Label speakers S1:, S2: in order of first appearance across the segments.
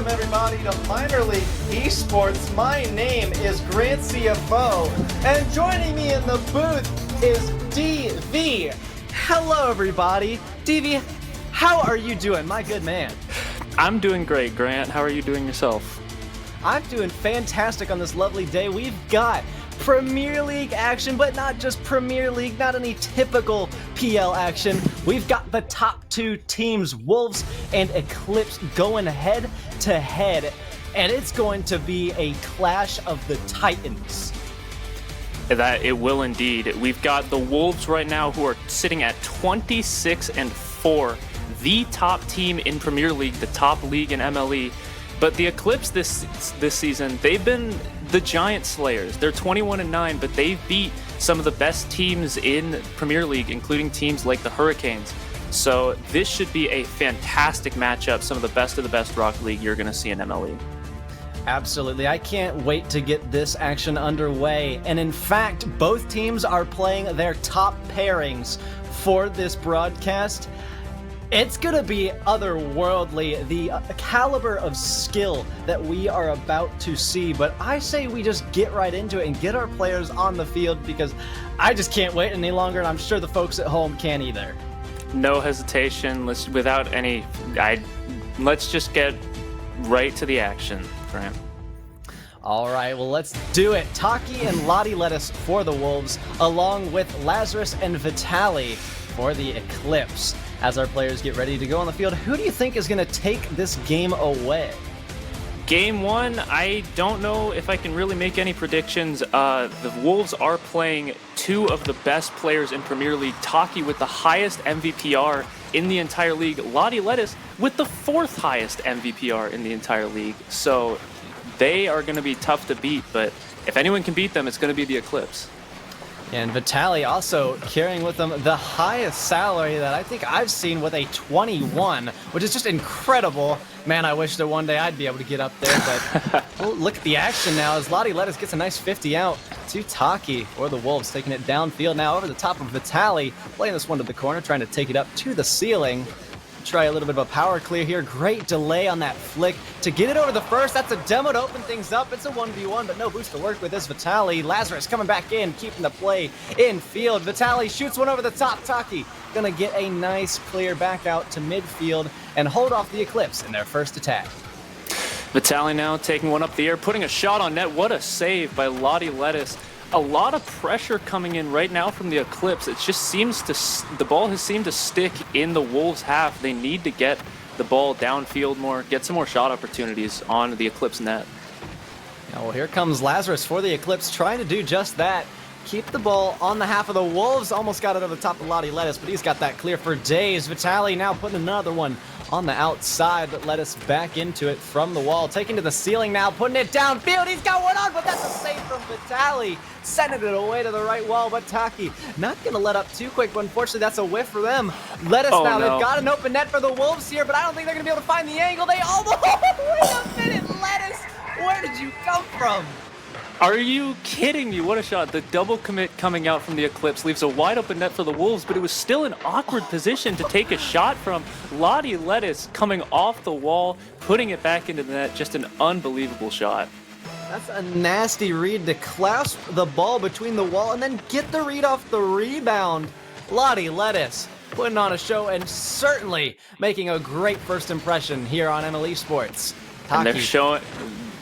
S1: welcome everybody to Minor League Esports. My name is Grant CFO, and joining me in the booth is DV. Hello everybody. DV, how are you doing, my good man?
S2: I'm doing great, Grant. How are you doing yourself?
S1: I'm doing fantastic on this lovely day. We've got Premier League action, but not just Premier League, not any typical PL action. We've got the top two teams, Wolves and Eclipse, going head to head, and it's going to be a clash of the Titans.
S2: That it will indeed. We've got the Wolves right now who are sitting at 26-4, the top team in Premier League, the top league in MLE. But the Eclipse this season, they've been the giant slayers. They're 21-9, but they've beat some of the best teams in Premier League, including teams like the Hurricanes. So this should be a fantastic matchup, some of the best Rocket League you're going to see in MLE.
S1: Absolutely. I can't wait to get this action underway. And in fact, both teams are playing their top pairings for this broadcast. It's going to be otherworldly, the caliber of skill that we are about to see. But I say we just get right into it and get our players on the field, because I just can't wait any longer, and I'm sure the folks at home can't either.
S2: No hesitation. Let's just get right to the action, Grant.
S1: All right, well, let's do it. Taki and Lottie Lettuce for the Wolves, along with Lazarus and Vitali for the Eclipse. As our players get ready to go on the field, who do you think is going to take this game away?
S2: Game one, I don't know if I can really make any predictions. The Wolves are playing two of the best players in Premier League. Taki with the highest MVPR in the entire league. Lottie Lettuce with the fourth highest MVPR in the entire league. So they are going to be tough to beat, but if anyone can beat them, it's going to be the Eclipse.
S1: And Vitali also carrying with them the highest salary that I think I've seen, with a 21, which is just incredible. Man, I wish that one day I'd be able to get up there, but well, look at the action now as Lottie Lettuce gets a nice 50 out to Taki for the Wolves, taking it downfield now over the top of Vitali, playing this one to the corner, trying to take it up to the ceiling. Try a little bit of a power clear here. Great delay on that flick to get it over the first. That's a demo to open things up. It's a 1v1, but no boost to work with this Vitali. Lazarus coming back in, keeping the play in field. Vitali shoots one over the top. Taki gonna get a nice clear back out to midfield and hold off the Eclipse in their first attack.
S2: Vitali now taking one up the air, putting a shot on net. What a save by Lottie Lettuce. A lot of pressure coming in right now from the Eclipse. It just seems the ball has seemed to stick in the Wolves' half. They need to get the ball downfield more, get some more shot opportunities on the Eclipse net.
S1: Now, well, here comes Lazarus for the Eclipse, trying to do just that. Keep the ball on the half of the Wolves. Almost got it over the top of Lottie Lettuce, but he's got that clear for days. Vitali now putting another one on the outside, but Lettuce back into it from the wall. Taking to the ceiling now, putting it downfield. He's got one on, but that's a save from Vitali. Sending it away to the right wall, but Taki not going to let up too quick, but unfortunately that's a whiff for them. Lettuce now,
S2: no.
S1: They've got an open net for the Wolves here, but I don't think they're going to be able to find the angle. They almost, wait a minute, Lettuce, where did you come from?
S2: Are you kidding me? What a shot. The double commit coming out from the Eclipse leaves a wide open net for the Wolves, but it was still an awkward position to take a shot from. Lottie Lettuce coming off the wall, putting it back into the net. Just an unbelievable shot.
S1: That's a nasty read to clasp the ball between the wall and then get the read off the rebound. Lottie Lettuce putting on a show and certainly making a great first impression here on MLE Sports.
S2: And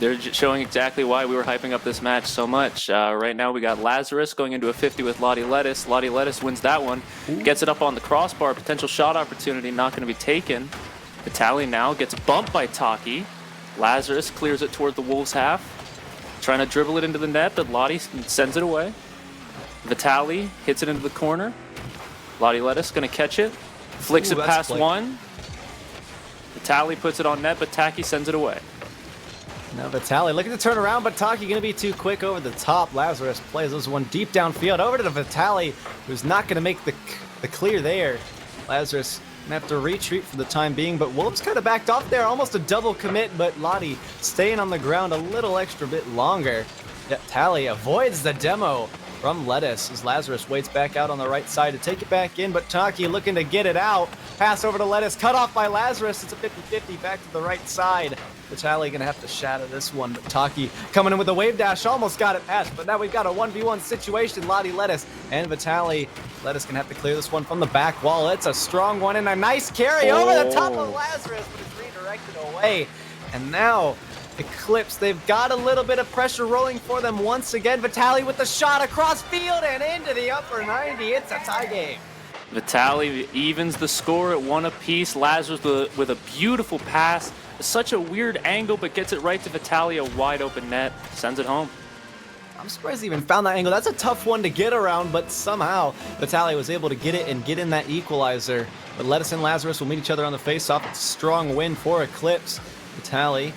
S2: they're showing exactly why we were hyping up this match so much. Right now we got Lazarus going into a 50 with Lottie Lettuce. Lottie Lettuce wins that one, gets it up on the crossbar. Potential shot opportunity not going to be taken. Vitali now gets bumped by Taki. Lazarus clears it toward the Wolves' half. Trying to dribble it into the net, but Lottie sends it away. Vitali hits it into the corner. Lottie Lettuce going to catch it. Flicks it past one. Vitali puts it on net, but Taki sends it away.
S1: Now Vitali looking to turn around, but Taki going to be too quick over the top. Lazarus plays this one deep downfield over to Vitali, who's not going to make the clear there. Lazarus going to have to retreat for the time being, but Wolves kind of backed off there. Almost a double commit, but Lottie staying on the ground a little extra bit longer. Vitali avoids the demo from Lettuce as Lazarus waits back out on the right side to take it back in, but Taki looking to get it out. Pass over to Lettuce, cut off by Lazarus. It's a 50-50 back to the right side. Vitaly gonna have to shatter this one, but Taki coming in with a wave dash, almost got it past, but now we've got a 1v1 situation. Lottie Lettuce and Vitaly. Lettuce gonna have to clear this one from the back wall. It's a strong one and a nice carry over the top of Lazarus, but it's redirected away. And now Eclipse, they've got a little bit of pressure rolling for them once again. Vitaly with the shot across field and into the upper 90. It's a tie game.
S2: Vitaly evens the score at 1 apiece. Lazarus with a beautiful pass. Such a weird angle, but gets it right to Vitaly, a wide open net. Sends it home.
S1: I'm surprised he even found that angle. That's a tough one to get around, but somehow Vitaly was able to get it and get in that equalizer. But Lettuce and Lazarus will meet each other on the face-off. It's a strong win for Eclipse. Vitaly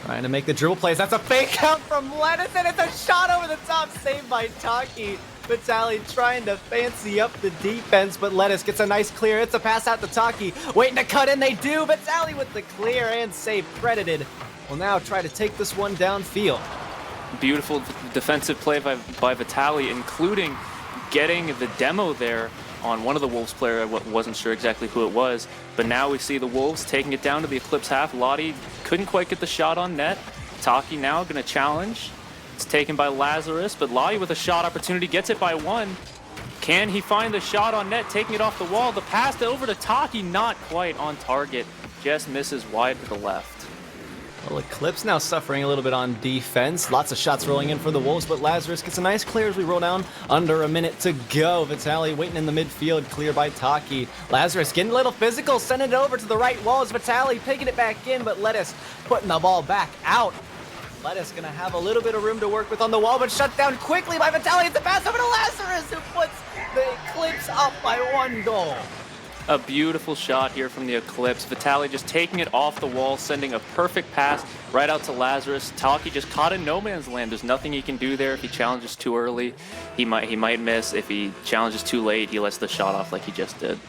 S1: trying to make the dribble plays. That's a fake out from Lettuce, and it's a shot over the top, saved by Taki. Vitaly trying to fancy up the defense, but Lettuce gets a nice clear. It's a pass out to Taki. Waiting to cut in, they do. Vitaly with the clear and save credited. Will now try to take this one downfield.
S2: Beautiful defensive play by Vitaly, including getting the demo there on one of the Wolves player. I wasn't sure exactly who it was, but now we see the Wolves taking it down to the Eclipse half. Lottie couldn't quite get the shot on net. Taki now going to challenge. It's taken by Lazarus, but Lottie with a shot opportunity gets it by 1. Can he find the shot on net, taking it off the wall? The pass over to Taki, not quite on target. Just misses wide to the left.
S1: Well, Eclipse now suffering a little bit on defense. Lots of shots rolling in for the Wolves, but Lazarus gets a nice clear as we roll down. Under a minute to go. Vitaly waiting in the midfield, clear by Taki. Lazarus getting a little physical, sending it over to the right wall as Vitaly picking it back in, but Lettuce putting the ball back out. Lettuce gonna have a little bit of room to work with on the wall, but shut down quickly by Vitaly. It's a pass over to Lazarus, who puts the Eclipse up by 1 goal.
S2: A beautiful shot here from the Eclipse. Vitaly just taking it off the wall, sending a perfect pass right out to Lazarus. Taki just caught in no man's land. There's nothing he can do there. If he challenges too early, he might miss. If he challenges too late, he lets the shot off like he just did.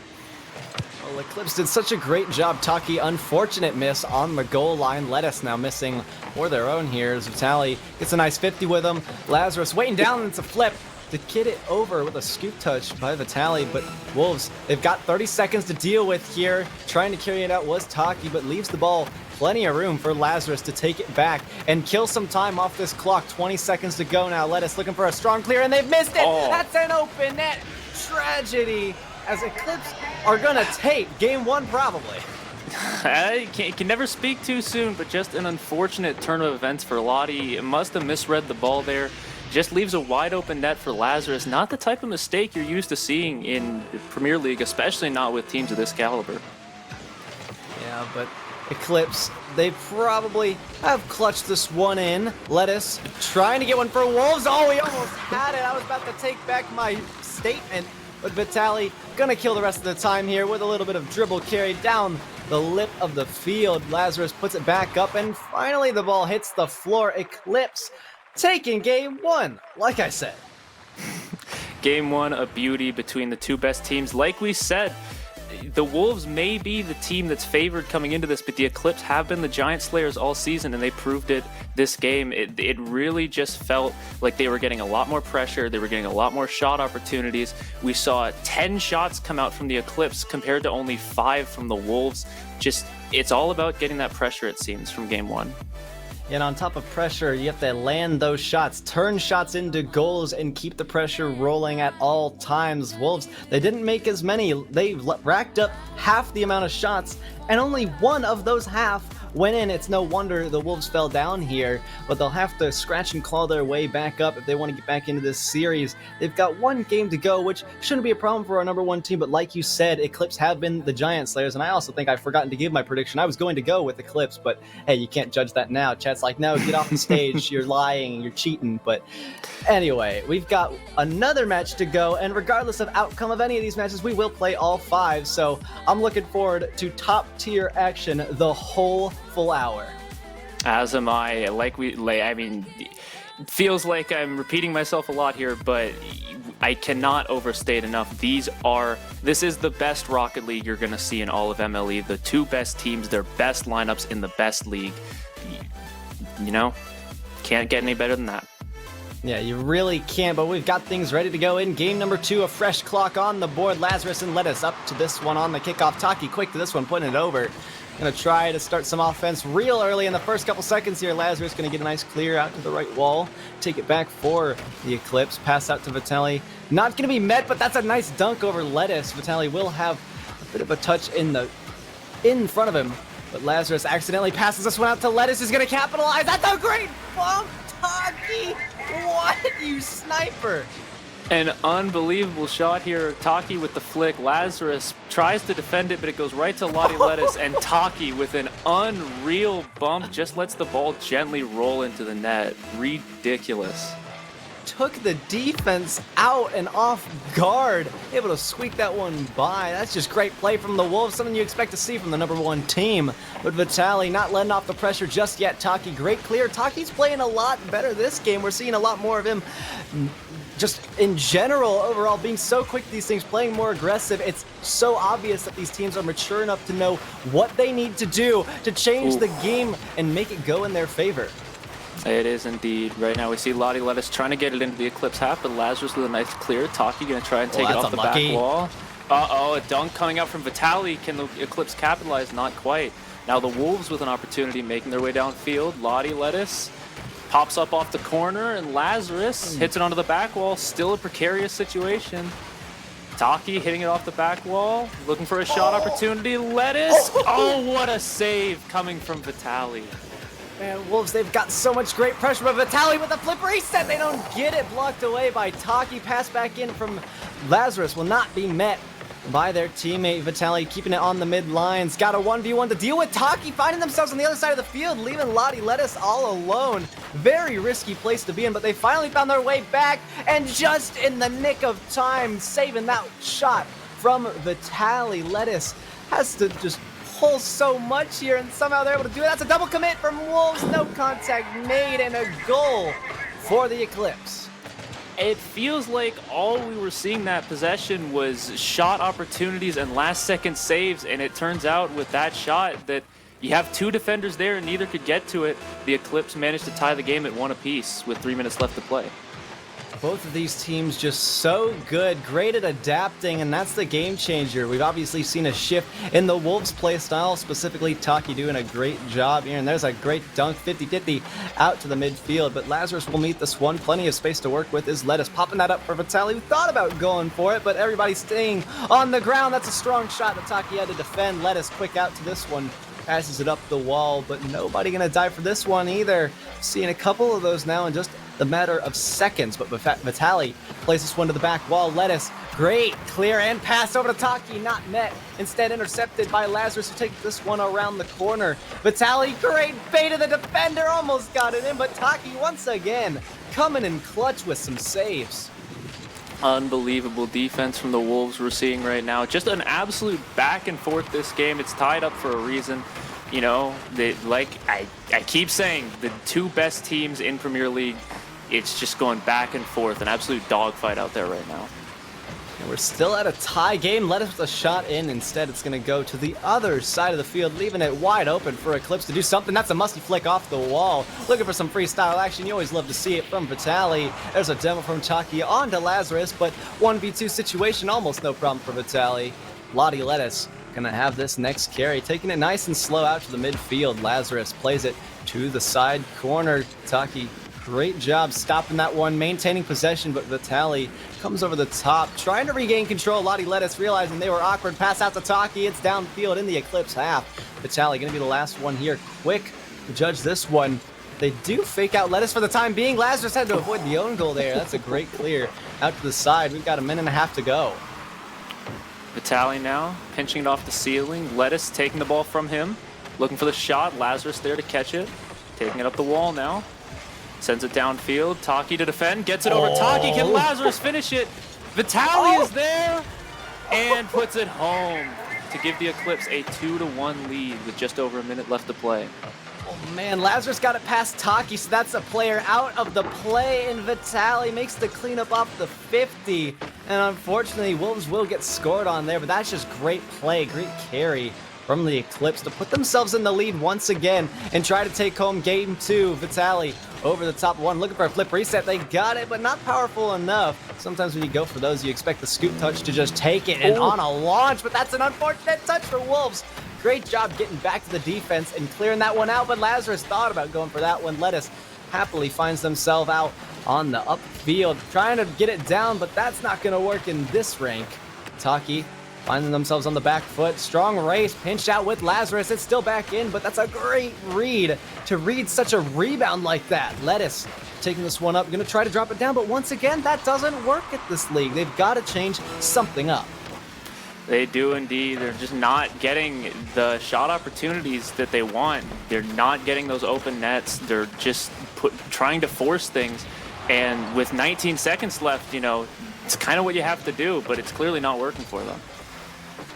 S1: Well, Eclipse did such a great job. Taki, unfortunate miss on the goal line. Lettuce now missing for their own here as Vitaly gets a nice 50 with him. Lazarus waiting down, and it's a flip to get it over with a scoop touch by Vitaly, but Wolves, they've got 30 seconds to deal with here. Trying to carry it out was Taki, but leaves the ball plenty of room for Lazarus to take it back and kill some time off this clock. 20 seconds to go now. Lettuce looking for a strong clear, and they've missed it.
S2: Oh.
S1: That's an open net. Tragedy, as Eclipse are gonna take game 1 probably.
S2: I can never speak too soon, but just an unfortunate turn of events for Lottie. Must have misread the ball there. Just leaves a wide open net for Lazarus. Not the type of mistake you're used to seeing in the Premier League, especially not with teams of this caliber.
S1: Yeah, but Eclipse, they probably have clutched this one in. Lettuce trying to get one for Wolves. Oh, he almost had it. I was about to take back my statement, but Vitaly gonna kill the rest of the time here with a little bit of dribble carry down the lip of the field. Lazarus puts it back up, and finally the ball hits the floor. Eclipse taking game 1, like I said.
S2: Game 1, a beauty between the two best teams. Like we said, the Wolves may be the team that's favored coming into this, but the Eclipse have been the Giant Slayers all season, and they proved it this game. It really just felt like they were getting a lot more pressure. They were getting a lot more shot opportunities. We saw 10 shots come out from the Eclipse compared to only 5 from the Wolves. Just, it's all about getting that pressure, it seems, from game 1.
S1: And on top of pressure, you have to land those shots, turn shots into goals, and keep the pressure rolling at all times. Wolves, they didn't make as many. They racked up half the amount of shots, and only one of those half went in. It's no wonder the Wolves fell down here, but they'll have to scratch and claw their way back up if they want to get back into this series. They've got one game to go, which shouldn't be a problem for our number 1 team, but like you said, Eclipse have been the Giant Slayers, and I also think I've forgotten to give my prediction. I was going to go with Eclipse, but hey, you can't judge that now. Chat's like, no, get off the stage, you're lying, you're cheating. But anyway, we've got another match to go, and regardless of outcome of any of these matches, we will play all 5, so I'm looking forward to top tier action the whole full hour.
S2: As am I. I mean, it feels like I'm repeating myself a lot here, but I cannot overstate enough. This is the best Rocket League you're going to see in all of MLE. The two best teams, their best lineups in the best league. You know, can't get any better than that.
S1: Yeah, you really can't, but we've got things ready to go in game number 2. A fresh clock on the board. Lazarus and Lettuce up to this one on the kickoff. Taki quick to this one, putting it over. Gonna try to start some offense real early in the first couple seconds here. Lazarus gonna get a nice clear out to the right wall. Take it back for the Eclipse. Pass out to Vitaly. Not gonna be met, but that's a nice dunk over Lettuce. Vitaly will have a bit of a touch in front of him, but Lazarus accidentally passes this one out to Lettuce. Is gonna capitalize. That's a great bump, Taki. What, you sniper?
S2: An unbelievable shot here. Taki with the flick. Lazarus tries to defend it, but it goes right to Lottie Lettuce, and Taki with an unreal bump just lets the ball gently roll into the net. Ridiculous.
S1: Took the defense out and off guard, able to squeak that one by. That's just great play from the Wolves, something you expect to see from the #1 team. But Vitaly not letting off the pressure just yet. Taki, great clear. Taki's playing a lot better this game. We're seeing a lot more of him just in general, overall, being so quick to these things, playing more aggressive. It's so obvious that these teams are mature enough to know what they need to do to change the game and make it go in their favor.
S2: It is indeed. Right now we see Lottie Lettuce trying to get it into the Eclipse half, but Lazarus with a nice clear. Taki going to try and take it off the back wall. Uh-oh, a dunk coming out from Vitaly. Can the Eclipse capitalize? Not quite. Now the Wolves with an opportunity making their way downfield. Lottie Lettuce pops up off the corner, and Lazarus hits it onto the back wall. Still a precarious situation. Taki hitting it off the back wall, looking for a shot opportunity. Lettuce! Oh, what a save coming from Vitaly.
S1: Man, Wolves, they've got so much great pressure, but Vitaly with a flip reset. They don't get it, blocked away by Taki. Pass back in from Lazarus will not be met by their teammate. Vitaly keeping it on the mid lines. Got a 1v1 to deal with. Taki finding themselves on the other side of the field, leaving Lottie Lettuce all alone. Very risky place to be in, but they finally found their way back, and just in the nick of time, saving that shot from Vitaly. Lettuce has to just pull so much here, and somehow they're able to do it. That's a double commit from Wolves. No contact made, and a goal for the Eclipse.
S2: It feels like all we were seeing that possession was shot opportunities and last-second saves, and it turns out with that shot that you have 2 defenders there and neither could get to it. The Eclipse managed to tie the game at 1 apiece with 3 minutes left to play.
S1: Both of these teams just so good, great at adapting, and that's the game changer. We've obviously seen a shift in the Wolves play style, specifically Taki doing a great job here, and there's a great dunk, 50-50 out to the midfield, but Lazarus will meet this one. Plenty of space to work with is Lettuce, popping that up for Vitaly, who thought about going for it, but everybody's staying on the ground. That's a strong shot that Taki had to defend. Lettuce quick out to this one. Passes it up the wall, but nobody gonna die for this one either. Seeing a couple of those now in just a matter of seconds, but Vitaly plays this one to the back wall. Lettuce, great clear and pass over to Taki, not met. Instead intercepted by Lazarus, who takes this one around the corner. Vitaly, great bait of the defender, almost got it in, but Taki once again coming in clutch with some saves.
S2: Unbelievable defense from the Wolves we're seeing right now. Just an absolute back and forth this game. It's tied up for a reason. You know, like I keep saying, the 2 best teams in Premier League, it's just going back and forth. An absolute dogfight out there right now.
S1: And we're still at a tie game. Lettuce with a shot in. Instead, it's going to go to the other side of the field, leaving it wide open for Eclipse to do something. That's a musty flick off the wall. Looking for some freestyle action. You always love to see it from Vitaly. There's a demo from Taki onto Lazarus, but 1v2 situation, almost no problem for Vitaly. Lottie Lettuce gonna have this next carry, taking it nice and slow out to the midfield. Lazarus plays it to the side corner. Taki, great job stopping that one, maintaining possession, but Vitaly comes over the top, trying to regain control. Lottie Lettuce realizing they were awkward. Pass out to Taki. It's downfield in the Eclipse half. Vitaly gonna be the last one here. Quick to judge this one. They do fake out Lettuce for the time being. Lazarus had to avoid the own goal there. That's a great clear out to the side. We've got a minute and a half to go.
S2: Vitaly now pinching it off the ceiling. Lettuce taking the ball from him, looking for the shot. Lazarus there to catch it, taking it up the wall now. Sends it downfield. Taki to defend, gets it over. Taki, can Lazarus finish it? Vitaly is there and puts it home to give the Eclipse a 2-1 lead with just over a minute left to play.
S1: Oh man, Lazarus got it past Taki, so that's a player out of the play, and Vitaly makes the cleanup off the 50. And unfortunately, Wolves will get scored on there, but that's just great play, great carry from the Eclipse to put themselves in the lead once again and try to take home game 2. Vitaly over the top one, looking for a flip reset. They got it, but not powerful enough. Sometimes when you go for those, you expect the scoop touch to just take it and on a launch, but that's an unfortunate touch for Wolves. Great job getting back to the defense and clearing that one out, but Lazarus thought about going for that one. Lettuce happily finds themselves out on the upfield, trying to get it down, but that's not going to work in this rank. Taki finding themselves on the back foot. Strong race, pinched out with Lazarus. It's still back in, but that's a great read to read such a rebound like that. Lettuce taking this one up, going to try to drop it down, but once again, that doesn't work at this league. They've got to change something up.
S2: They do indeed. They're just not getting the shot opportunities that they want. They're not getting those open nets. They're just trying to force things. And with 19 seconds left, you know, it's kind of what you have to do, but it's clearly not working for them.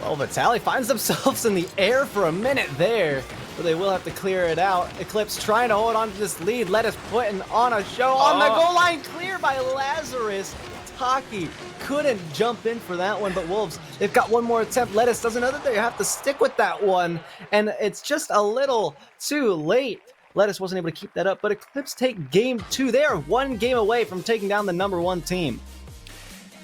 S1: Well, Vitaly finds themselves in the air for a minute there, but they will have to clear it out. Eclipse trying to hold on to this lead. Lettuce putting on a show on the goal line, clear by Lazarus. Taki couldn't jump in for that one, but Wolves, they've got one more attempt. Lettuce doesn't know that they have to stick with that one, and it's just a little too late. Lettuce wasn't able to keep that up, but Eclipse take game 2. They are one game away from taking down the #1 team.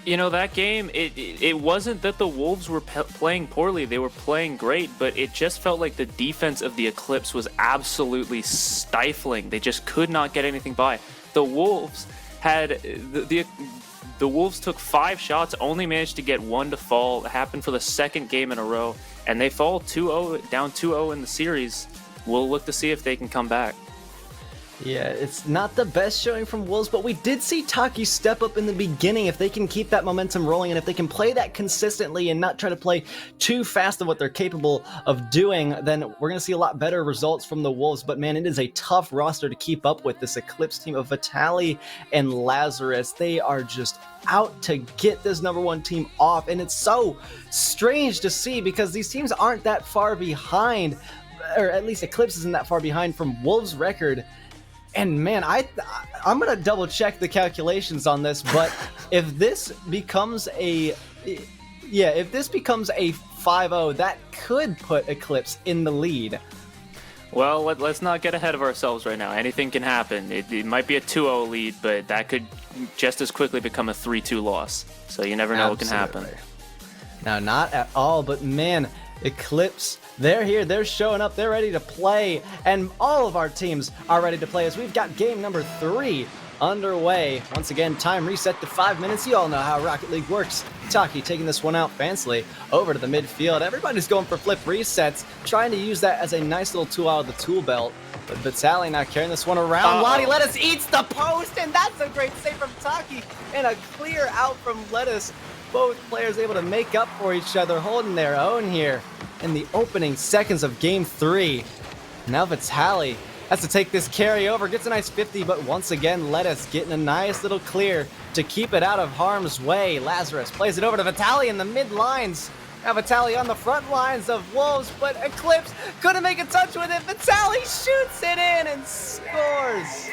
S2: You know, that game, it wasn't that the Wolves were playing poorly. They were playing great, but it just felt like the defense of the Eclipse was absolutely stifling. They just could not get anything by. The Wolves had the Wolves took 5 shots, only managed to get 1 to fall. It happened for the second game in a row, and they fall 2-0, down 2-0 in the series. We'll look to see if they can come back.
S1: Yeah, it's not the best showing from Wolves, but we did see Taki step up in the beginning. If they can keep that momentum rolling and if they can play that consistently and not try to play too fast of what they're capable of doing, then we're going to see a lot better results from the Wolves. But man, it is a tough roster to keep up with. This Eclipse team of Vitaly and Lazarus, they are just out to get this #1 team off. And it's so strange to see because these teams aren't that far behind, or at least Eclipse isn't that far behind from Wolves' record. And man, I'm gonna double check the calculations on this, but if this becomes a 5-0, that could put Eclipse in the lead.
S2: Well, let's not get ahead of ourselves right now. Anything can happen. It might be a 2-0 lead, but that could just as quickly become a 3-2 loss. So you never know what can happen.
S1: Now, not at all, but man, Eclipse, they're here, they're showing up, they're ready to play, and all of our teams are ready to play as we've got game number 3 underway. Once again, time reset to 5 minutes. You all know how Rocket League works. Taki taking this one out fancily over to the midfield. Everybody's going for flip resets, trying to use that as a nice little tool out of the tool belt. But Vitaly now carrying this one around. Lottie Lettuce eats the post, and that's a great save from Taki, and a clear out from Lettuce. Both players able to make up for each other, holding their own here in the opening seconds of game 3. Now Vitaly has to take this carry over, gets a nice 50, but once again, Lettuce getting a nice little clear to keep it out of harm's way. Lazarus plays it over to Vitaly in the mid lines. Now Vitaly on the front lines of Wolves, but Eclipse couldn't make a touch with it. Vitaly shoots it in and scores.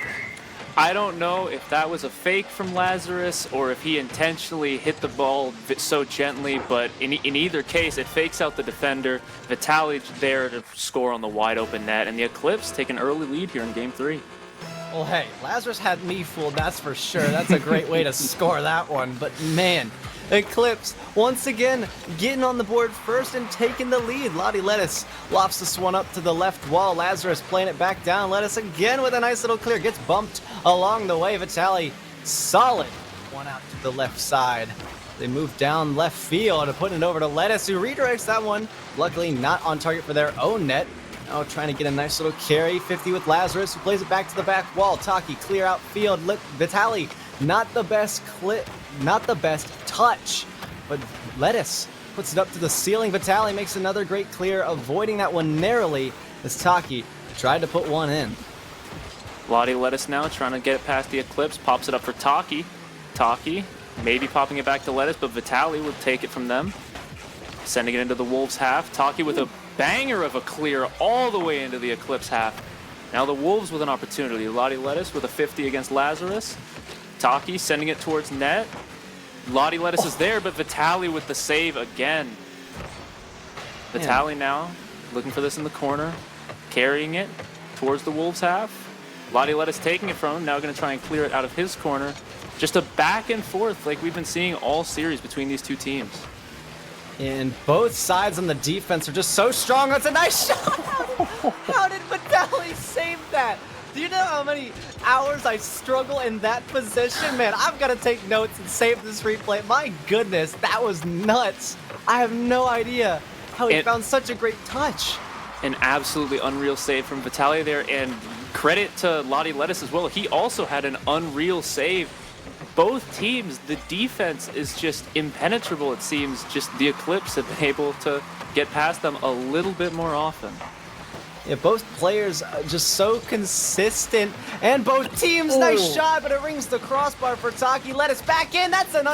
S2: I don't know if that was a fake from Lazarus or if he intentionally hit the ball so gently, but in either case, it fakes out the defender. Vitaly there to score on the wide open net, and the Eclipse take an early lead here in game 3.
S1: Well, hey, Lazarus had me fooled, that's for sure. That's a great way to score that one, but man, Eclipse once again getting on the board first and taking the lead. Lottie Lettuce lofts this one up to the left wall. Lazarus playing it back down. Lettuce again with a nice little clear. Gets bumped along the way. Vitaly solid. One out to the left side. They move down left field and put it over to Lettuce, who redirects that one. Luckily not on target for their own net. Now trying to get a nice little carry. 50 with Lazarus, who plays it back to the back wall. Taki clear out field. Vitaly not the best touch, but Lettuce puts it up to the ceiling. Vitaly makes another great clear, avoiding that one narrowly as Taki tried to put one in.
S2: Lottie Lettuce now trying to get it past the Eclipse, pops it up for Taki. Taki maybe popping it back to Lettuce, but Vitaly will take it from them, sending it into the Wolves half. Taki with a banger of a clear all the way into the Eclipse half. Now the Wolves with an opportunity. Lottie Lettuce with a 50 against Lazarus. Taki sending it towards net. Lottie Lettuce is there, but Vitaly with the save again. Vitaly now looking for this in the corner, carrying it towards the Wolves half. Lottie Lettuce taking it from him, now going to try and clear it out of his corner. Just a back and forth like we've been seeing all series between these two teams.
S1: And both sides on the defense are just so strong. That's a nice shot. How did Vitali save that? Do you know how many hours I struggle in that position? Man, I've got to take notes and save this replay. My goodness, that was nuts. I have no idea how he found such a great touch.
S2: An absolutely unreal save from Vitali there, and credit to Lottie Lettuce as well. He also had an unreal save. Both teams, the defense is just impenetrable, it seems. Just the Eclipse have been able to get past them a little bit more often.
S1: Yeah, both players are just so consistent, and both teams, nice shot, but it rings the crossbar for Taki. Lettuce back in. That's an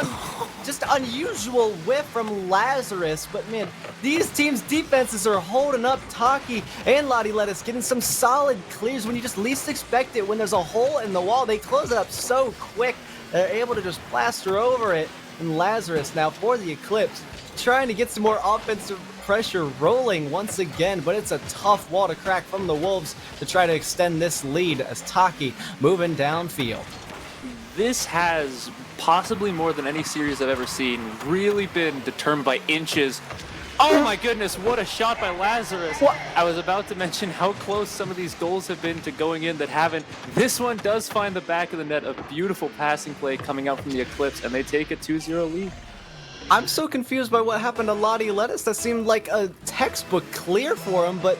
S1: just unusual whiff from Lazarus, but man, these teams' defenses are holding up. Taki and Lottie Lettuce getting some solid clears when you just least expect it. When there's a hole in the wall, they close it up so quick. They're able to just plaster over it. And Lazarus now for the Eclipse, trying to get some more offensive pressure rolling once again, but it's a tough wall to crack from the Wolves to try to extend this lead as Taki moving downfield.
S2: This has, possibly more than any series I've ever seen, really been determined by inches. Oh my goodness, what a shot by Lazarus.
S1: What?
S2: I was about to mention how close some of these goals have been to going in that haven't. This one does find the back of the net, a beautiful passing play coming out from the Eclipse, and they take a 2-0 lead.
S1: I'm so confused by what happened to Lottie Lettuce. That seemed like a textbook clear for him, but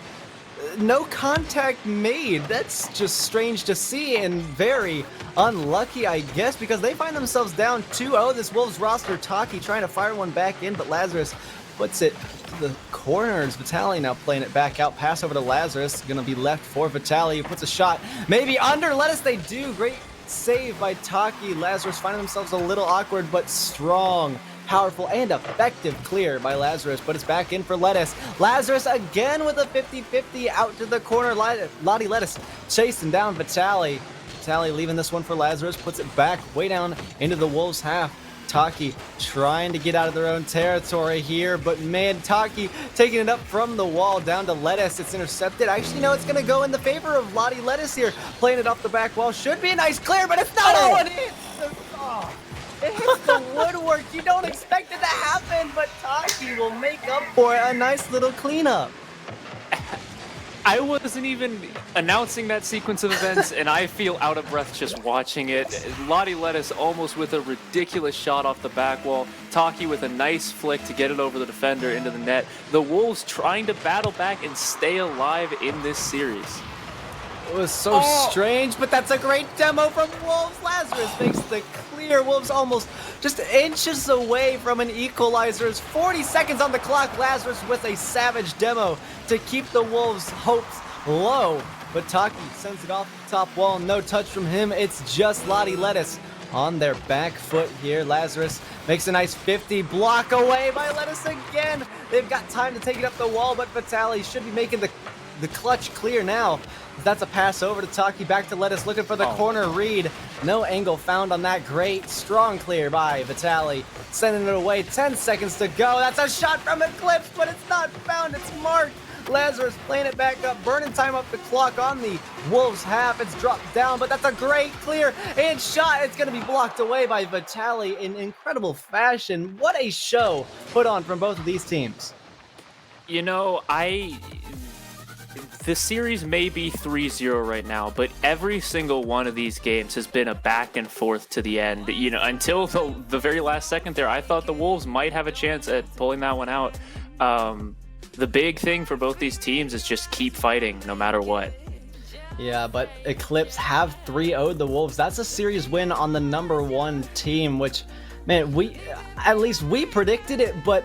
S1: no contact made. That's just strange to see and very unlucky, I guess, because they find themselves down 2-0. This Wolves roster, Taki trying to fire one back in, but Lazarus puts it to the corners. Vitali now playing it back out. Pass over to Lazarus. Going to be left for Vitali, who puts a shot. Maybe under. Lettuce, they do. Great save by Taki. Lazarus finding themselves a little awkward, but strong, powerful, and effective clear by Lazarus, but it's back in for Lettuce. Lazarus again with a 50-50 out to the corner. Lottie Lettuce chasing down Vitali. Vitali leaving this one for Lazarus, puts it back way down into the Wolves' half. Taki trying to get out of their own territory here, but man, Taki taking it up from the wall down to Lettuce. It's intercepted. Actually, no, it's going to go in the favor of Lottie Lettuce here. Playing it off the back wall. Should be a nice clear, but it's not. Oh, it hits it hits the woodwork. You don't expect it to happen, but Taki will make up for it. A nice little cleanup.
S2: I wasn't even announcing that sequence of events, and I feel out of breath just watching it. Lottie Lettuce almost with a ridiculous shot off the back wall. Taki with a nice flick to get it over the defender into the net. The Wolves trying to battle back and stay alive in this series.
S1: It was so strange, but that's a great demo from Wolves. Lazarus makes the clear. Wolves almost just inches away from an equalizer. It's 40 seconds on the clock. Lazarus with a savage demo to keep the Wolves' hopes low. But Taki sends it off the top wall. No touch from him. It's just Lottie Lettuce on their back foot here. Lazarus makes a nice 50. Block away by Lettuce again. They've got time to take it up the wall, but Vitali should be making the clutch clear now. That's a pass over to Taki, back to Lettuce, looking for the corner read. No angle found on that. Great, strong clear by Vitali. Sending it away, 10 seconds to go. That's a shot from Eclipse, but it's not found, it's marked. Lazarus playing it back up, burning time up the clock on the Wolves half. It's dropped down, but that's a great clear and shot. It's going to be blocked away by Vitali in incredible fashion. What a show put on from both of these teams.
S2: You know, the series may be 3-0 right now, but every single one of these games has been a back and forth to the end. You know, until the very last second there, I thought the Wolves might have a chance at pulling that one out. The big thing for both these teams is just keep fighting no matter what.
S1: Yeah, but Eclipse have 3-0'd the Wolves. That's a series win on the #1 team, which, man, at least we predicted it, but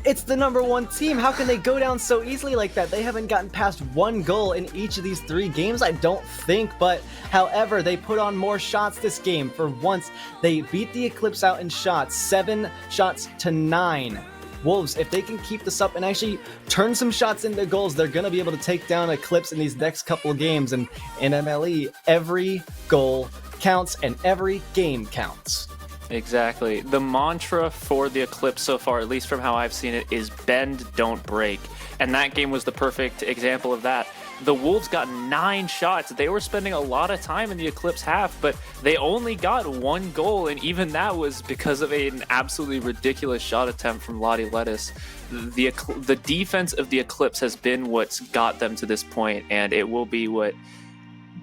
S1: it's the #1 team. How can they go down so easily like that? They haven't gotten past 1 goal in each of these 3 games, I don't think. But however, they put on more shots this game. For once, they beat the Eclipse out in shots, 7 shots to 9. Wolves, if they can keep this up and actually turn some shots into goals, they're going to be able to take down Eclipse in these next couple of games. And in MLE, every goal counts and every game counts.
S2: Exactly. The mantra for the Eclipse so far, at least from how I've seen it, is bend, don't break. And that game was the perfect example of that. The Wolves got 9 shots. They were spending a lot of time in the Eclipse half, but they only got 1 goal, and even that was because of an absolutely ridiculous shot attempt from Lottie Lettuce. The defense of the Eclipse has been what's got them to this point, and it will be what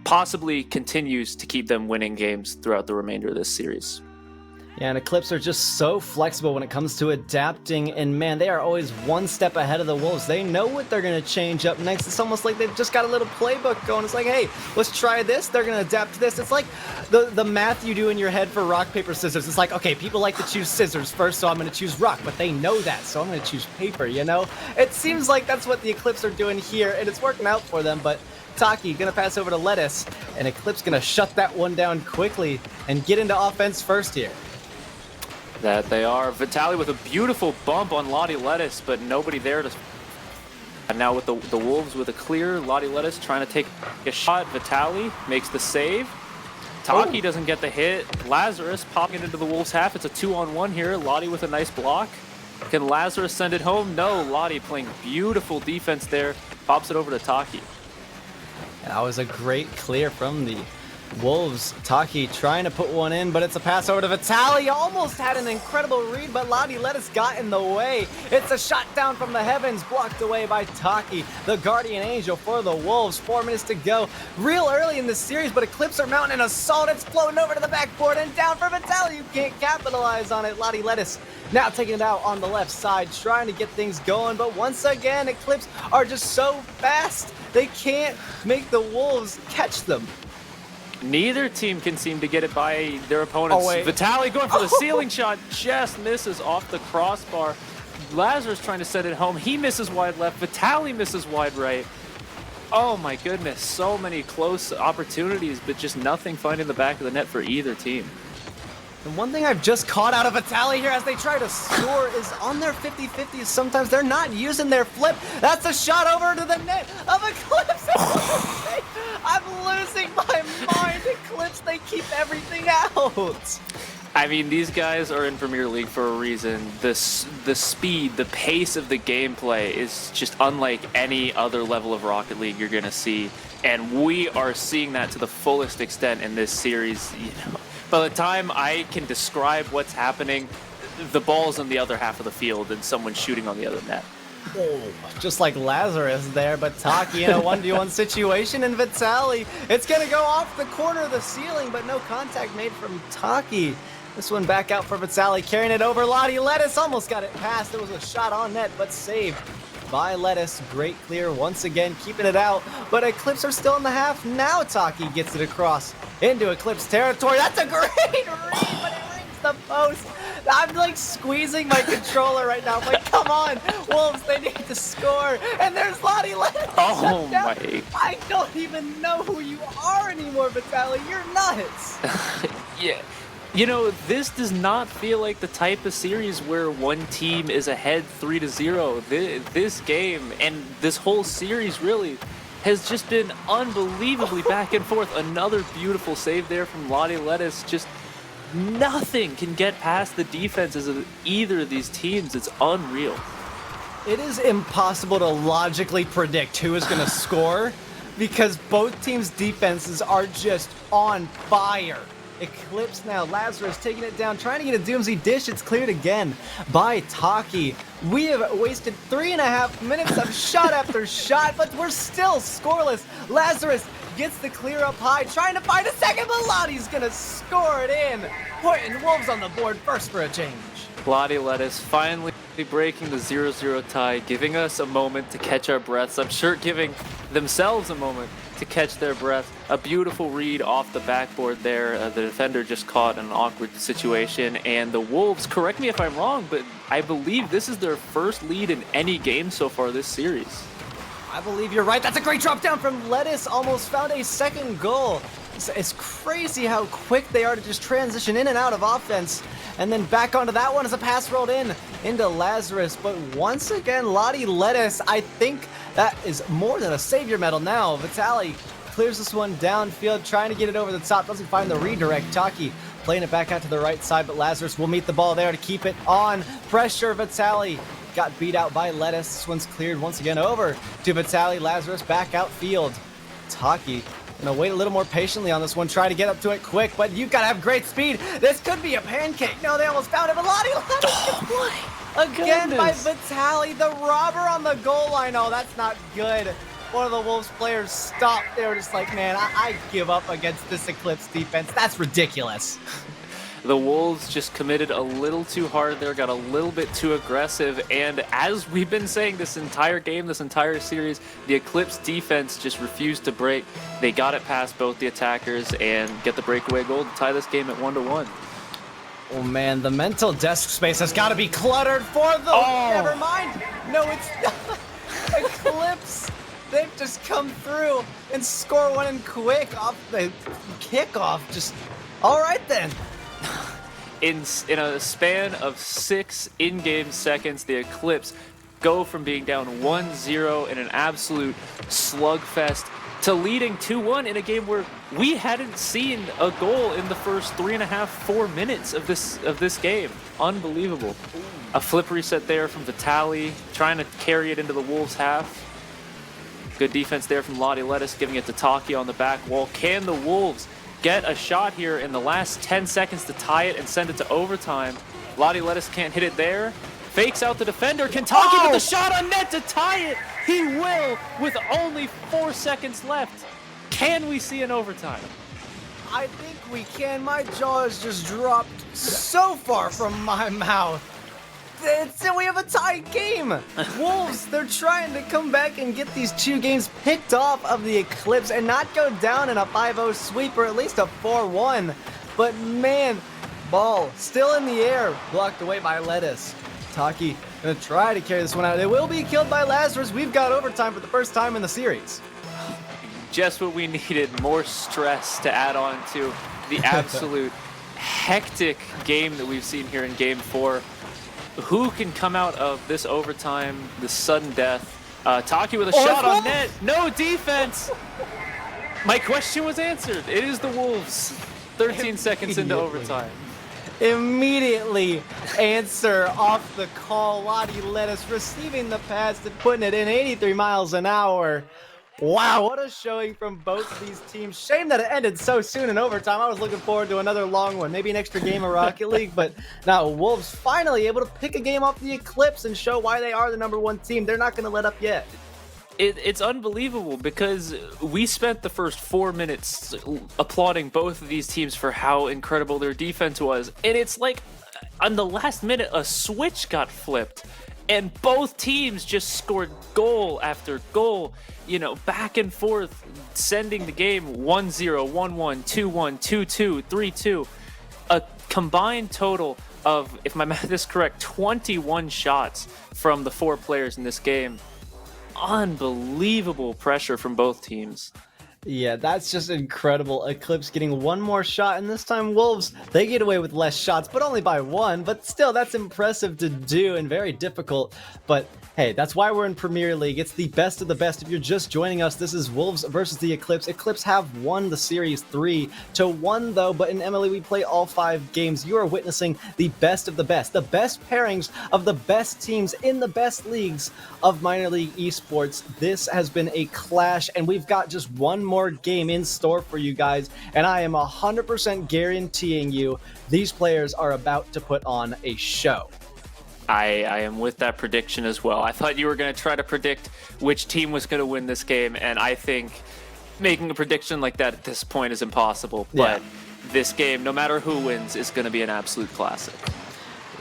S2: possibly continues to keep them winning games throughout the remainder of this series.
S1: Yeah, and Eclipse are just so flexible when it comes to adapting, and man, they are always one step ahead of the Wolves. They know what they're going to change up next. It's almost like they've just got a little playbook going. It's like, hey, let's try this. They're going to adapt to this. It's like the math you do in your head for rock, paper, scissors. It's like, okay, people like to choose scissors first, so I'm going to choose rock, but they know that, so I'm going to choose paper, you know? It seems like that's what the Eclipse are doing here, and it's working out for them, but Taki gonna pass over to Lettuce, and Eclipse gonna shut that one down quickly and get into offense first here.
S2: That they are. Vitaly with a beautiful bump on Lottie Lettuce, but nobody there to... And now with the Wolves with a clear, Lottie Lettuce trying to take a shot. Vitaly makes the save. Taki doesn't get the hit. Lazarus popping it into the Wolves half. It's a 2-on-1 here. Lottie with a nice block. Can Lazarus send it home? No. Lottie playing beautiful defense there. Pops it over to Taki.
S1: That was a great clear from the Wolves. Taki trying to put one in, but it's a pass over to Vitaly. Almost had an incredible read, but Lottie Lettuce got in the way. It's a shot down from the heavens, blocked away by Taki, the guardian angel for the Wolves. 4 minutes to go. Real early in the series, but Eclipse are mounting an assault. It's floating over to the backboard and down for Vitaly. You can't capitalize on it. Lottie Lettuce now taking it out on the left side, trying to get things going, but once again, Eclipse are just so fast. They can't make the Wolves catch them.
S2: Neither team can seem to get it by their opponents. Vitaly going for the ceiling shot, just misses off the crossbar. Lazarus trying to set it home. He misses wide left. Vitaly misses wide right. Oh my goodness, so many close opportunities, but just nothing finding the back of the net for either team.
S1: And one thing I've just caught out of Vitaly here as they try to score is on their 50-50s, sometimes they're not using their flip. That's a shot over to the net of Eclipse. I'm losing my mind. Eclipse, they keep everything out.
S2: I mean, these guys are in Premier League for a reason. The speed, the pace of the gameplay is just unlike any other level of Rocket League you're going to see. And we are seeing that to the fullest extent in this series. You know, by the time I can describe what's happening, the ball's on the other half of the field and someone's shooting on the other net.
S1: Oh, just like Lazarus there, but Taki in a 1v1 situation, and Vitaly, it's going to go off the corner of the ceiling, but no contact made from Taki. This one back out for Vitaly, carrying it over. Lottie Lettuce almost got it past. There was a shot on net, but saved by Lettuce. Great clear once again, keeping it out. But Eclipse are still in the half. Now Taki gets it across into Eclipse territory. That's a great read, but it rings the post. I'm like squeezing my controller right now. I'm like, come on, Wolves, they need to score. And there's Lottie Lettuce.
S2: Oh my.
S1: I don't even know who you are anymore, Vitaly. You're nuts.
S2: Yeah. You know, this does not feel like the type of series where one team is ahead 3-0. This game and this whole series really has just been unbelievably back and forth. Another beautiful save there from Lottie Lettuce. Just nothing can get past the defenses of either of these teams. It's unreal.
S1: It is impossible to logically predict who is going to score because both teams' defenses are just on fire. Eclipse now, Lazarus taking it down, trying to get a Doomsday dish. It's cleared again by Taki. We have wasted 3.5 minutes of shot after shot, but we're still scoreless. Lazarus gets the clear up high, trying to find a second, but Lottie's gonna score it in. Putting Wolves on the board first for a change.
S2: Lottie Lettuce finally breaking the 0-0 tie, giving us a moment to catch our breaths. I'm sure giving themselves a moment to catch their breath. A beautiful read off the backboard there. The defender just caught in an awkward situation. And the Wolves, correct me if I'm wrong, but I believe this is their first lead in any game so far this series.
S1: I believe you're right. That's a great drop down from Lettuce. Almost found a second goal. It's crazy how quick they are to just transition in and out of offense. And then back onto that one as a pass rolled in into Lazarus. But once again, Lottie Lettuce, I think that is more than a savior medal now. Vitaly clears this one downfield, trying to get it over the top. Doesn't find the redirect. Taki playing it back out to the right side, but Lazarus will meet the ball there to keep it on. Pressure, Vitaly got beat out by Lettuce. This one's cleared once again over to Vitaly. Lazarus back outfield. Taki gonna wait a little more patiently on this one, try to get up to it quick, but you've got to have great speed. This could be a pancake. No, they almost found it, but Lottie again by Vitaly, the robber on the goal line. Oh, that's not good. One of the Wolves players stopped. They were just like, man, I give up against this Eclipse defense. That's ridiculous.
S2: The Wolves just committed a little too hard there, got a little bit too aggressive, and as we've been saying this entire game, this entire series, the Eclipse defense just refused to break. They got it past both the attackers and get the breakaway goal to tie this game at 1-1.
S1: Oh man, the mental desk space has got to be cluttered for the... Oh, never mind. No, it's not. Eclipse. They've just come through and score one in quick off the kickoff. Just, all right then.
S2: In a span of 6 in-game seconds, the Eclipse go from being down 1-0 in an absolute slugfest to leading 2-1 in a game where we hadn't seen a goal in the first 3.5, 4 minutes of this game. Unbelievable. A flip reset there from Vitaly, trying to carry it into the Wolves' half. Good defense there from Lottie Lettuce, giving it to Taki on the back wall. Can the Wolves get a shot here in the last 10 seconds to tie it and send it to overtime? Lottie Lettuce can't hit it there. Fakes out the defender. Can Taki with a shot on net to tie it? He will with only 4 seconds left. Can we see an overtime?
S1: I think we can. My jaw has just dropped so far from my mouth. We have a tied game. Wolves, they're trying to come back and get these 2 games picked off of the Eclipse and not go down in a 5-0 sweep or at least a 4-1. But man, ball still in the air, blocked away by Lettuce. Taki gonna try to carry this one out. It will be killed by Lazarus. We've got overtime for the first time in the series.
S2: Just what we needed, more stress to add on to the absolute hectic game that we've seen here in Game 4. Who can come out of this overtime, this sudden death? Taki with a shot on net. No defense. My question was answered. It is the Wolves. 13 seconds into overtime.
S1: Immediately answer off the call. Lottie Lettuce receiving the pass and putting it in 83 miles an hour. Wow, what a showing from both of these teams. Shame that it ended so soon in overtime. I was looking forward to another long one, maybe an extra game of Rocket League, but now Wolves finally able to pick a game off the Eclipse and show why they are the #1 team. They're not going to let up yet.
S2: It's unbelievable because we spent the first 4 minutes applauding both of these teams for how incredible their defense was, and it's like on the last minute a switch got flipped and both teams just scored goal after goal, you know, back and forth, sending the game 1-0, 1-1, 2-1, 2-2, 3-2. A combined total of, if my math is correct, 21 shots from the 4 players in this game. Unbelievable pressure from both teams.
S1: Yeah, that's just incredible. Eclipse getting one more shot, and this time Wolves, they get away with less shots, but only by 1. But still, that's impressive to do and very difficult. But hey, that's why we're in Premier League. It's the best of the best. If you're just joining us, this is Wolves versus the Eclipse. Eclipse have won the series 3-1 though, but in MLE we play all 5 games. You are witnessing the best pairings of the best teams in the best leagues of minor league esports. This has been a clash, and we've got just one more game in store for you guys, and I am 100% guaranteeing you these players are about to put on a show.
S2: I am with that prediction as well. I thought you were going to try to predict which team was going to win this game, and I think making a prediction like that at this point is impossible. But this game, no matter who wins, is going to be an absolute classic.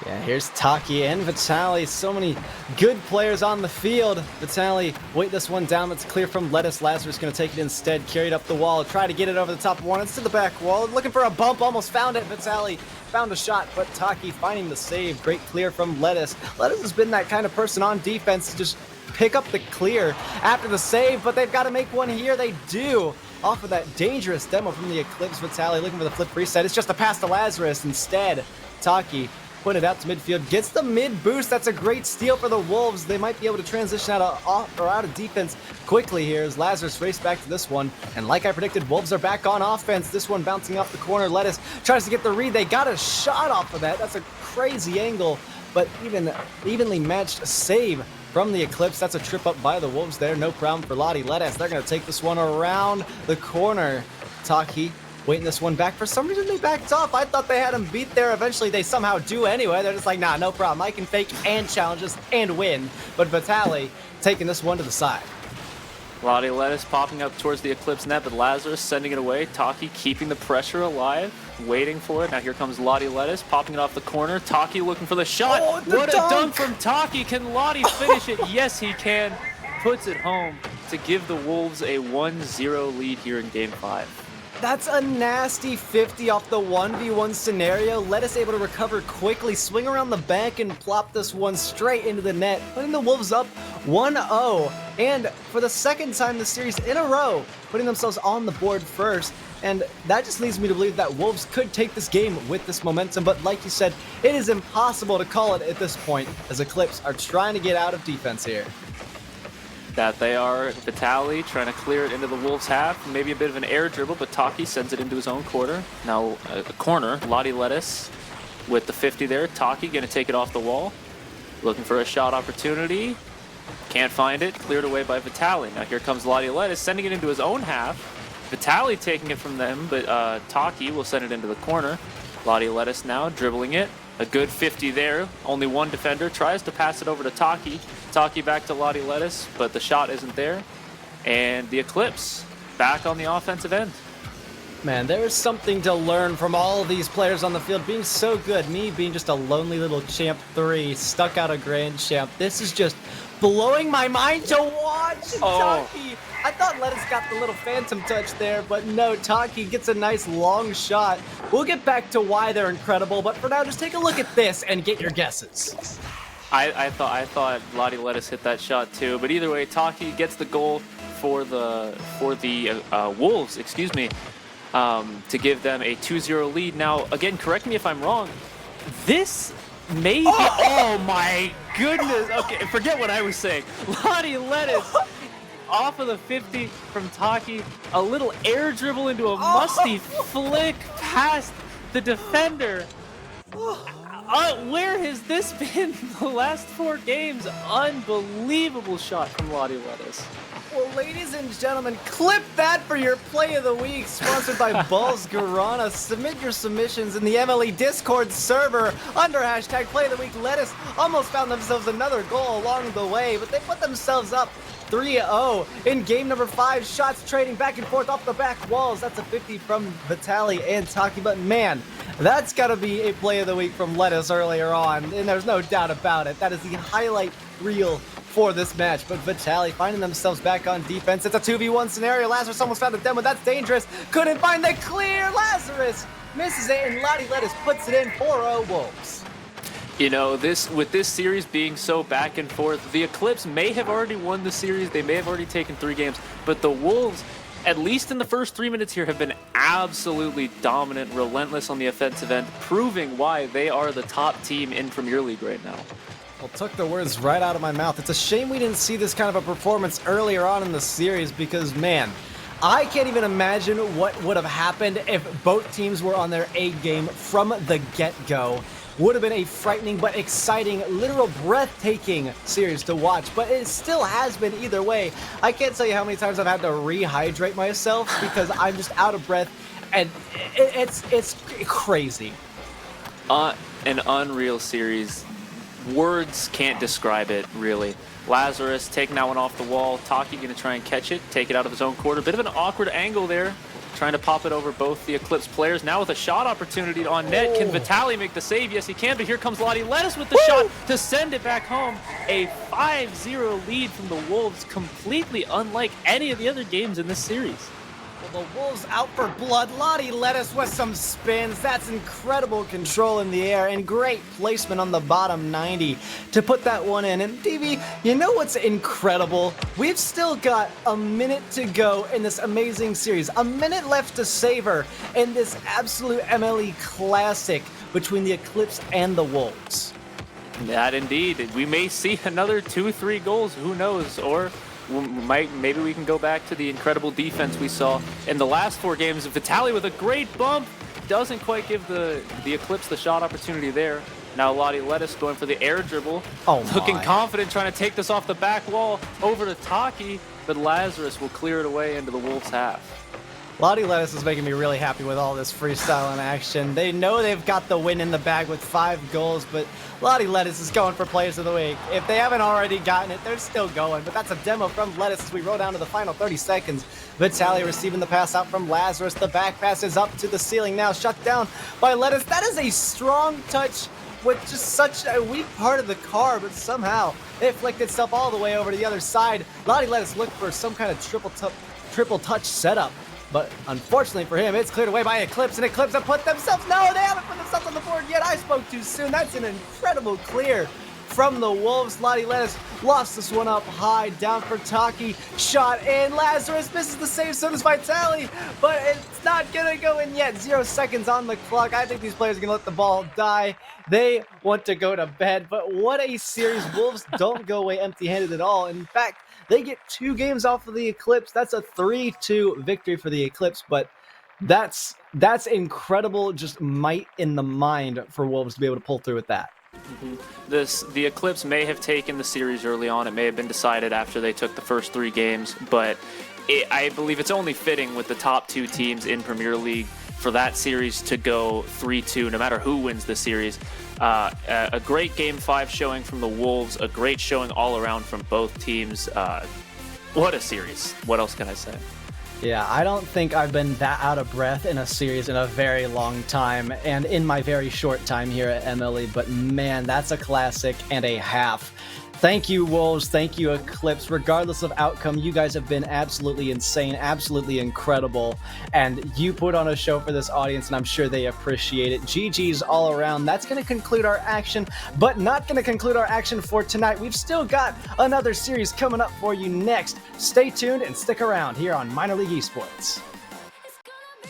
S1: Yeah, here's Taki and Vitaly. So many good players on the field. Vitaly, wait this one down. That's clear from Lettuce. Lazarus going to take it instead. Carried up the wall. Try to get it over the top of one. It's to the back wall. Looking for a bump. Almost found it. Vitaly found a shot, but Taki finding the save. Great clear from Lettuce. Lettuce has been that kind of person on defense to just pick up the clear after the save, but they've got to make one here. They do. Off of that dangerous demo from the Eclipse. Vitaly looking for the flip reset. It's just a pass to Lazarus instead. Taki putting it out to midfield, gets the mid boost. That's a great steal for the Wolves. They might be able to transition out of defense quickly here as Lazarus race back to this one. And like I predicted, Wolves are back on offense. This one bouncing off the corner. Lettuce tries to get the read. They got a shot off of that. That's a crazy angle, but evenly matched save from the Eclipse. That's a trip up by the Wolves there. No problem for Lottie Lettuce. They're going to take this one around the corner. Taki waiting this one back. For some reason, they backed off. I thought they had him beat there. Eventually, they somehow do anyway. They're just like, nah, no problem. I can fake and challenge this and win. But Vitali taking this one to the side.
S2: Lottie Lettuce popping up towards the Eclipse net, but Lazarus sending it away. Taki keeping the pressure alive, waiting for it. Now here comes Lottie Lettuce, popping it off the corner. Taki looking for the shot.
S1: Oh,
S2: what a dunk from Taki. Can Lottie finish it? Yes, he can. Puts it home to give the Wolves a 1-0 lead here in Game 5.
S1: That's a nasty 50 off the 1v1 scenario. Lettuce able to recover quickly, swing around the bank, and plop this one straight into the net, putting the Wolves up 1-0. And for the second time this series in a row, putting themselves on the board first. And that just leads me to believe that Wolves could take this game with this momentum. But like you said, it is impossible to call it at this point, as Eclipse are trying to get out of defense here.
S2: That they are. Vitali trying to clear it into the Wolves' half. Maybe a bit of an air dribble, but Taki sends it into his own quarter. Now a corner. Lottie Lettuce with the 50 there. Taki going to take it off the wall. Looking for a shot opportunity. Can't find it. Cleared away by Vitali. Now here comes Lottie Lettuce sending it into his own half. Vitali taking it from them, but Taki will send it into the corner. Lottie Lettuce now dribbling it. A good 50 there. Only one defender. Tries to pass it over to Taki. Taki back to Lottie Lettuce, but the shot isn't there. And the Eclipse back on the offensive end.
S1: Man, there is something to learn from all of these players on the field being so good. Me being just a lonely little champ 3, stuck out a grand champ. This is just blowing my mind to watch. Taki. I thought Lettuce got the little phantom touch there, but no, Taki gets a nice long shot. We'll get back to why they're incredible, but for now, just take a look at this and get your guesses.
S2: I thought Lottie Lettuce hit that shot too, but either way, Taki gets the goal for the Wolves, excuse me, to give them a 2-0 lead. Now, again, correct me if I'm wrong. This may be. Oh my goodness! Okay, forget what I was saying. Lottie Lettuce off of the 50 from Taki, a little air dribble into a musty flick past the defender. Where has this been the last 4 games? Unbelievable shot from Lottie Lettuce.
S1: Well, ladies and gentlemen, clip that for your play of the week, sponsored by Balls Guarana. Submit your submissions in the MLE Discord server under hashtag play of the week. Lettuce almost found themselves another goal along the way, but they put themselves up 3-0 in game number 5. Shots trading back and forth off the back walls. That's a 50 from Vitali and Taki, but man, that's got to be a play of the week from Lettuce earlier on, and there's no doubt about it. That is the highlight reel for this match. But Vitali finding themselves back on defense. It's a 2v1 scenario. Lazarus almost found a demo. That's dangerous. Couldn't find the clear. Lazarus misses it, and Lottie Lettuce puts it in. 4-0 Wolves.
S2: You know, with this series being so back and forth, the Eclipse may have already won the series. They may have already taken 3 games, but the Wolves, at least in the first 3 minutes here, have been absolutely dominant, relentless on the offensive end, proving why they are the top team in Premier League right now.
S1: Well, took the words right out of my mouth. It's a shame we didn't see this kind of a performance earlier on in the series because, man, I can't even imagine what would have happened if both teams were on their A game from the get-go. Would have been a frightening but exciting, literal breathtaking series to watch, but it still has been either way. I can't tell you how many times I've had to rehydrate myself because I'm just out of breath, and it's crazy.
S2: An unreal series. Words can't describe it, really. Lazarus taking that one off the wall. Taki going to try and catch it, take it out of his own quarter. Bit of an awkward angle there, trying to pop it over both the Eclipse players. Now with a shot opportunity on net. Can Vitali make the save? Yes, he can, but here comes Lottie Lettuce with the shot to send it back home. A 5-0 lead from the Wolves, completely unlike any of the other games in this series.
S1: Well, the Wolves out for blood. Lottie Lettuce with some spins. That's incredible control in the air and great placement on the bottom 90 to put that one in. And DV, you know what's incredible? We've still got a minute to go in this amazing series. A minute left to savor in this absolute MLE classic between the Eclipse and the Wolves.
S2: That indeed. We may see another 2-3 goals, who knows, or maybe we can go back to the incredible defense we saw in the last 4 games. Vitaly with a great bump, doesn't quite give the Eclipse the shot opportunity there. Now Lottie Lettuce going for the air dribble, looking confident, trying to take this off the back wall over to Taki, but Lazarus will clear it away into the Wolves' half.
S1: Lottie Lettuce is making me really happy with all this freestyle in action. They know they've got the win in the bag with 5 goals, but Lottie Lettuce is going for Players of the Week. If they haven't already gotten it, they're still going, but that's a demo from Lettuce as we roll down to the final 30 seconds. Vitaly receiving the pass out from Lazarus. The back pass is up to the ceiling now, shut down by Lettuce. That is a strong touch with just such a weak part of the car, but somehow it flicked itself all the way over to the other side. Lottie Lettuce looked for some kind of triple touch setup. But unfortunately for him, it's cleared away by Eclipse, and Eclipse have put themselves, no, they haven't put themselves on the board yet. I spoke too soon. That's an incredible clear from the Wolves. Lottie Lettuce lost this one up high, down for Taki, shot in. Lazarus misses the save, so does Vitaly, but it's not gonna go in yet. 0 seconds on the clock. I think these players are gonna let the ball die. They want to go to bed, but what a series. Wolves don't go away empty-handed at all. In fact, they get 2 games off of the Eclipse. That's a 3-2 victory for the Eclipse, but that's incredible, just might in the mind for Wolves to be able to pull through with that.
S2: The Eclipse may have taken the series early on. It may have been decided after they took the first 3 games, but I believe it's only fitting with the top 2 teams in Premier League for that series to go 3-2, no matter who wins the series. A great Game 5 showing from the Wolves, a great showing all around from both teams. What a series. What else can I say?
S1: Yeah, I don't think I've been that out of breath in a series in a very long time, and in my very short time here at MLE, but man, that's a classic and a half. Thank you, Wolves. Thank you, Eclipse. Regardless of outcome, you guys have been absolutely insane, absolutely incredible, and you put on a show for this audience, and I'm sure they appreciate it. GG's all around. That's going to conclude our action, but not going to conclude our action for tonight. We've still got another series coming up for you next. Stay tuned and stick around here on Minor League Esports.